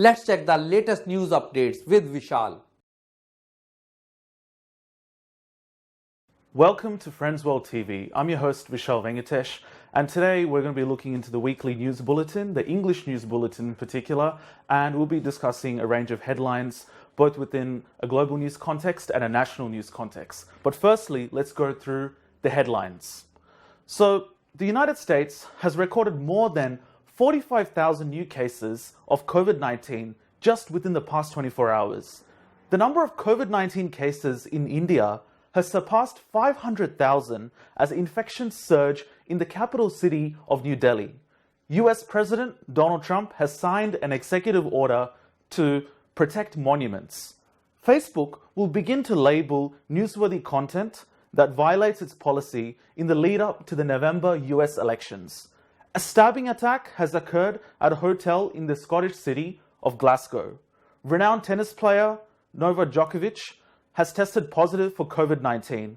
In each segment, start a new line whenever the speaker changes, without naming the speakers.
Let's check the latest news updates with Vishal.
Welcome to Friends World TV. I'm your host Vishal Venkatesh, and today we're going to be looking into the weekly news bulletin, the English news bulletin in particular, and we'll be discussing a range of headlines both within a global news context and a national news context. But firstly, let's go through the headlines. So, the United States has recorded more than 45,000 new cases of COVID-19 just within the past 24 hours. The number of COVID-19 cases in India has surpassed 500,000 as infections surge in the capital city of New Delhi. US President Donald Trump has signed an executive order to protect monuments. Facebook will begin to label newsworthy content that violates its policy in the lead up to the November US elections. A stabbing attack has occurred at a hotel in the Scottish city of Glasgow. Renowned tennis player Novak Djokovic has tested positive for COVID-19.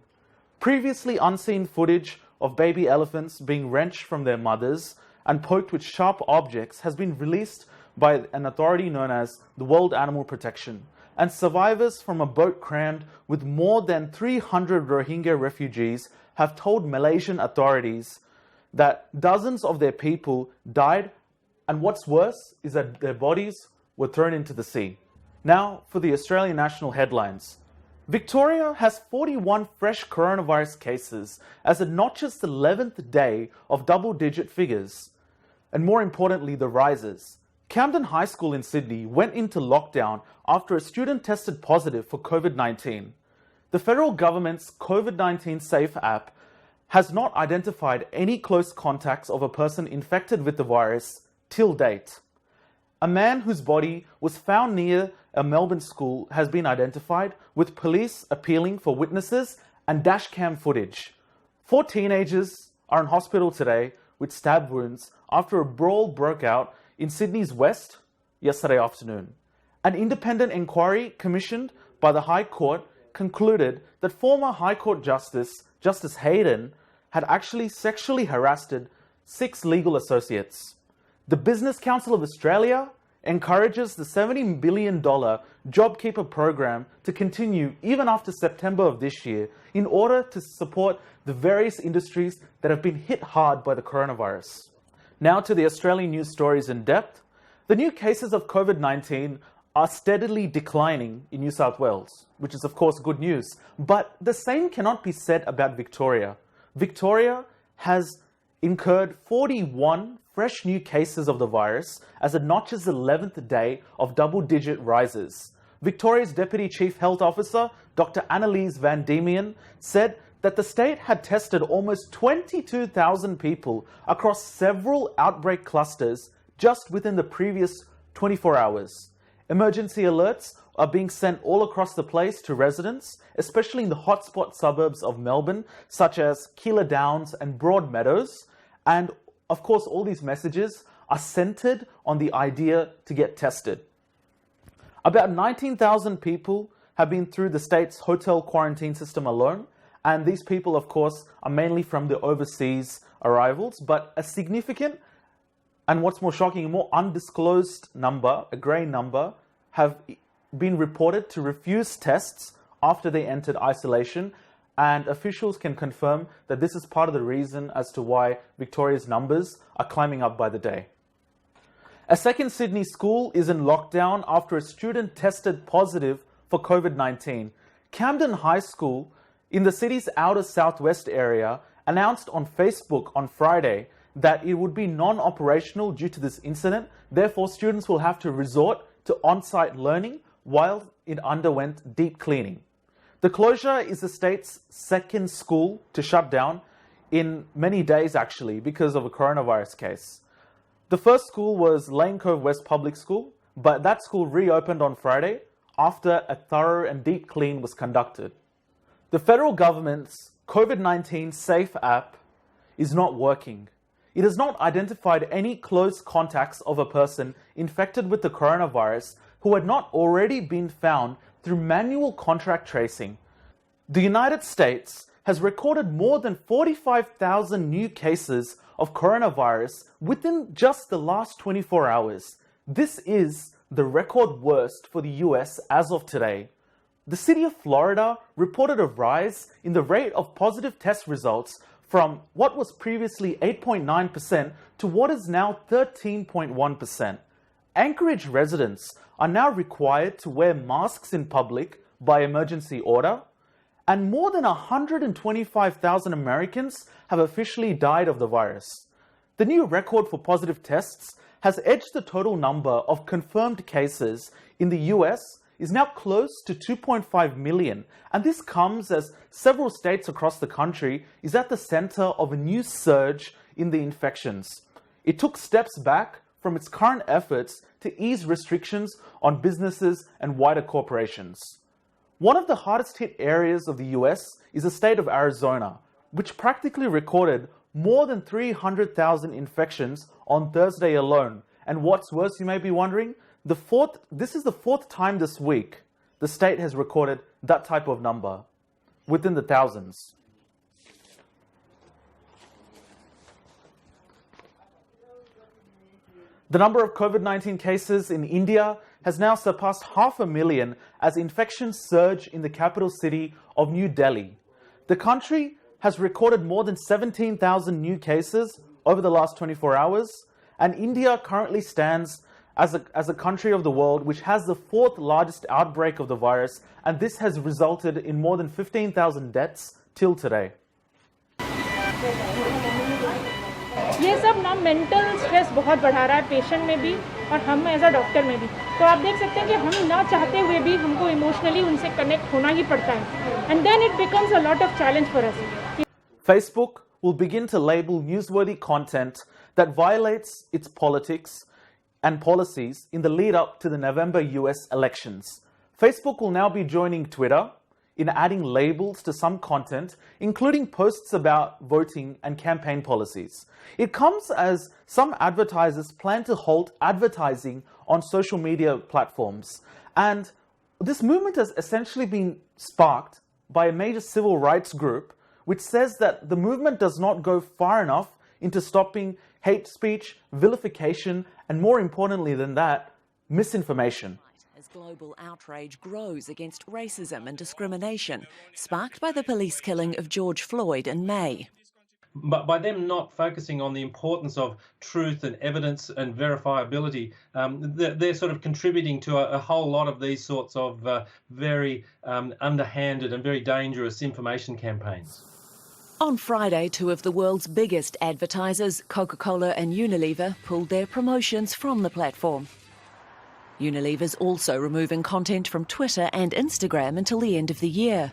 Previously unseen footage of baby elephants being wrenched from their mothers and poked with sharp objects has been released by an authority known as the World Animal Protection. And survivors from a boat crammed with more than 300 Rohingya refugees have told Malaysian authorities that dozens of their people died, and what's worse is that their bodies were thrown into the sea. Now for the Australian national headlines. Victoria has 41 fresh coronavirus cases as it notches the 11th day of double-digit figures. And more importantly, the rises. Camden High School in Sydney went into lockdown after a student tested positive for COVID-19. The federal government's COVID-19 Safe app has not identified any close contacts of a person infected with the virus till date. A man whose body was found near a Melbourne school has been identified, with police appealing for witnesses and dashcam footage. 4 teenagers are in hospital today with stab wounds after a brawl broke out in Sydney's West yesterday afternoon. An independent inquiry commissioned by the High Court concluded that former High Court Justice Hayden had actually sexually harassed 6 legal associates. The Business Council of Australia encourages the $70 billion JobKeeper program to continue even after September of this year in order to support the various industries that have been hit hard by the coronavirus. Now to the Australian news stories in depth. The new cases of COVID-19 are steadily declining in New South Wales, which is of course good news, but the same cannot be said about Victoria. Victoria has incurred 41 fresh new cases of the virus as it notches the 11th day of double-digit rises. Victoria's Deputy Chief Health Officer, Dr. Annalise Van Diemen, said that the state had tested almost 22,000 people across several outbreak clusters just within the previous 24 hours. Emergency alerts are being sent all across the place to residents, especially in the hotspot suburbs of Melbourne, such as Keilor Downs and Broadmeadows. And of course, all these messages are centered on the idea to get tested. About 19,000 people have been through the state's hotel quarantine system alone. And these people, of course, are mainly from the overseas arrivals, but a significant and what's more shocking, a more undisclosed number, a grey number, have been reported to refuse tests after they entered isolation, and officials can confirm that this is part of the reason as to why Victoria's numbers are climbing up by the day. A second Sydney school is in lockdown after a student tested positive for COVID-19. Camden High School in the city's outer southwest area announced on Facebook on Friday that it would be non-operational due to this incident. Therefore, students will have to resort to on-site learning while it underwent deep cleaning. The closure is the state's second school to shut down in many days actually because of a coronavirus case. The first school was Lane Cove West Public School, but that school reopened on Friday after a thorough and deep clean was conducted. The federal government's COVID-19 Safe app is not working. It has not identified any close contacts of a person infected with the coronavirus who had not already been found through manual contact tracing. The United States has recorded more than 45,000 new cases of coronavirus within just the last 24 hours. This is the record worst for the US as of today. The city of Florida reported a rise in the rate of positive test results from what was previously 8.9% to what is now 13.1%. Anchorage residents are now required to wear masks in public by emergency order, and more than 125,000 Americans have officially died of the virus. The new record for positive tests has edged the total number of confirmed cases in the US is now close to 2.5 million, and this comes as several states across the country is at the center of a new surge in the infections. It took steps back from its current efforts to ease restrictions on businesses and wider corporations. One of the hardest hit areas of the US is the state of Arizona, which practically recorded more than 300,000 infections on Thursday alone. And what's worse, you may be wondering, this is the fourth time this week the state has recorded that type of number, within the thousands. The number of COVID-19 cases in India has now surpassed 500,000 as infections surge in the capital city of New Delhi. The country has recorded more than 17,000 new cases over the last 24 hours, and India currently stands as a country of the world which has the fourth largest outbreak of the virus, and this has resulted in more than 15,000 deaths till today.
ये सब ना mental stress बहुत बढ़ा रहा है patient में भी और हम एज अ डॉक्टर में भी. तो आप देख सकते हैं कि हम ना चाहते हुए भी हमको इमोशनली उनसे कनेक्ट होना ही पड़ता है, and then it becomes a lot of challenge for us.
Facebook will begin to label newsworthy content that violates its politics and policies in the lead up to the November US elections. Facebook will now be joining Twitter in adding labels to some content, including posts about voting and campaign policies. It comes as some advertisers plan to halt advertising on social media platforms. And this movement has essentially been sparked by a major civil rights group, which says that the movement does not go far enough into stopping hate speech, vilification, and more importantly than that, misinformation.
As global outrage grows against racism and discrimination, sparked by the police killing of George Floyd in May.
But by them not focusing on the importance of truth and evidence and verifiability, they're sort of contributing to a whole lot of these sorts of very underhanded and very dangerous information campaigns.
On Friday, two of the world's biggest advertisers, Coca-Cola and Unilever, pulled their promotions from the platform. Unilever's also removing content from Twitter and Instagram until the end of the year.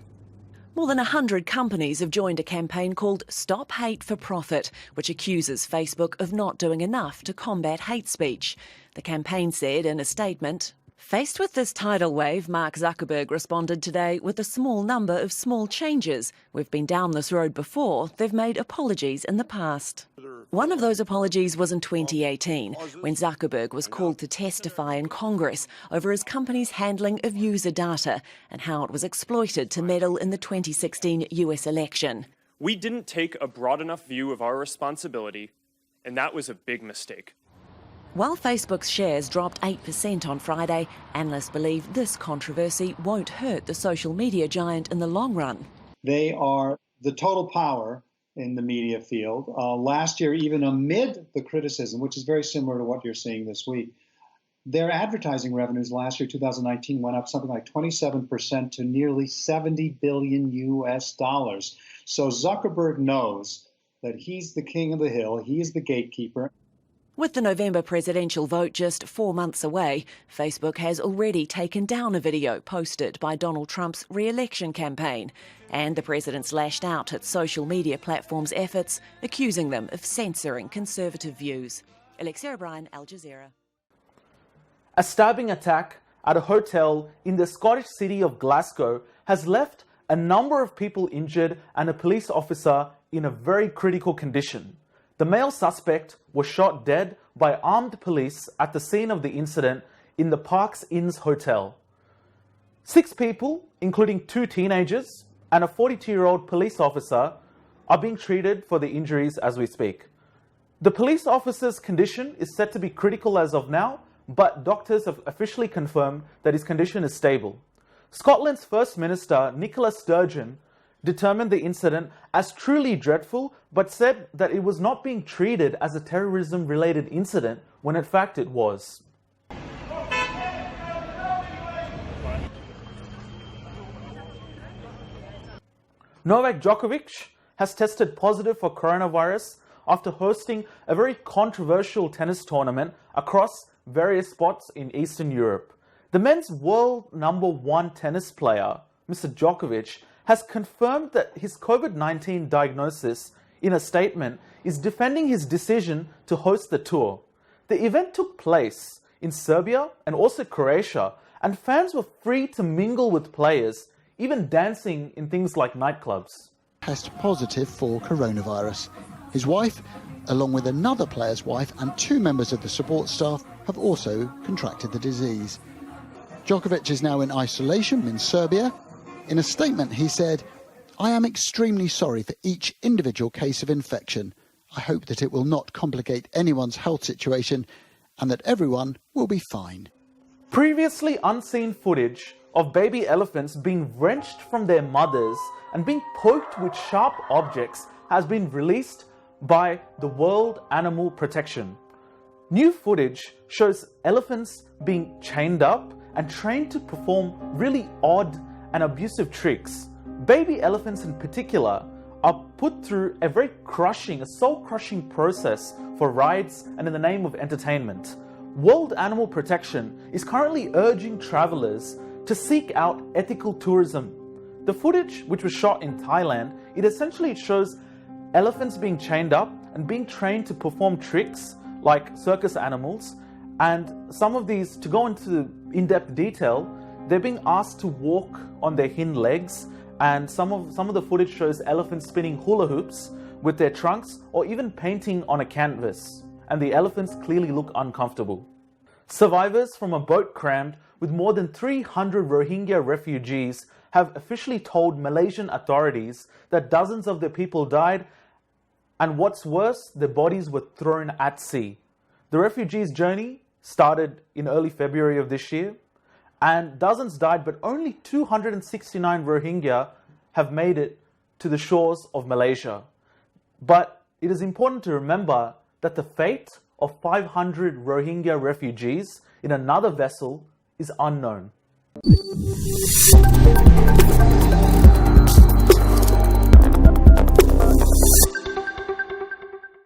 More than 100 companies have joined a campaign called Stop Hate for Profit, which accuses Facebook of not doing enough to combat hate speech. The campaign said in a statement, "Faced with this tidal wave, Mark Zuckerberg responded today with a small number of small changes. We've been down this road before. They've made apologies in the past." One of those apologies was in 2018, when Zuckerberg was called to testify in Congress over his company's handling of user data and how it was exploited to meddle in the 2016 US election.
We didn't take a broad enough view of our responsibility, and that was a big mistake.
While Facebook's shares dropped 8% on Friday, analysts believe this controversy won't hurt the social media giant in the long run.
They are the total power in the media field. Last year, even amid the criticism, which is very similar to what you're seeing this week, their advertising revenues last year, 2019, went up something like 27% to nearly $70 billion US. So Zuckerberg knows that he's the king of the hill, he is the gatekeeper.
With the November presidential vote just 4 months away, Facebook has already taken down a video posted by Donald Trump's re-election campaign, and the president's lashed out at social media platforms' efforts, accusing them of censoring conservative views. Alexia O'Brien, Al Jazeera.
A stabbing attack at a hotel in the Scottish city of Glasgow has left a number of people injured and a police officer in a very critical condition. The male suspect was shot dead by armed police at the scene of the incident in the Parks Inns Hotel. 6 people, including 2 teenagers and a 42-year-old police officer, are being treated for the injuries as we speak. The police officer's condition is said to be critical as of now, but doctors have officially confirmed that his condition is stable. Scotland's First Minister, Nicola Sturgeon, determined the incident as truly dreadful, but said that it was not being treated as a terrorism-related incident when in fact it was. Novak Djokovic has tested positive for coronavirus after hosting a very controversial tennis tournament across various spots in Eastern Europe. The men's world #1 tennis player, Mr. Djokovic, has confirmed that his COVID-19 diagnosis in a statement is defending his decision to host the tour. The event took place in Serbia and also Croatia, and fans were free to mingle with players, even dancing in things like nightclubs.
Test positive for coronavirus. His wife, along with another player's wife and 2 members of the support staff, have also contracted the disease. Djokovic is now in isolation in Serbia. In a statement, he said, "I am extremely sorry for each individual case of infection. I hope that it will not complicate anyone's health situation and that everyone will be fine."
Previously unseen footage of baby elephants being wrenched from their mothers and being poked with sharp objects has been released by the World Animal Protection. New footage shows elephants being chained up and trained to perform really odd and abusive tricks. Baby elephants in particular are put through a very crushing, a soul-crushing process for rides and in the name of entertainment. World Animal Protection is currently urging travelers to seek out ethical tourism. The footage, which was shot in Thailand, it essentially shows elephants being chained up and being trained to perform tricks like circus animals, and some of these, to go into in-depth detail, they're being asked to walk on their hind legs, and some of the footage shows elephants spinning hula hoops with their trunks or even painting on a canvas, and the elephants clearly look uncomfortable. Survivors from a boat crammed with more than 300 Rohingya refugees have officially told Malaysian authorities that dozens of their people died, and what's worse, their bodies were thrown at sea. The refugees' journey started in early February of this year, and dozens died, but only 269 Rohingya have made it to the shores of Malaysia. But it is important to remember that the fate of 500 Rohingya refugees in another vessel is unknown.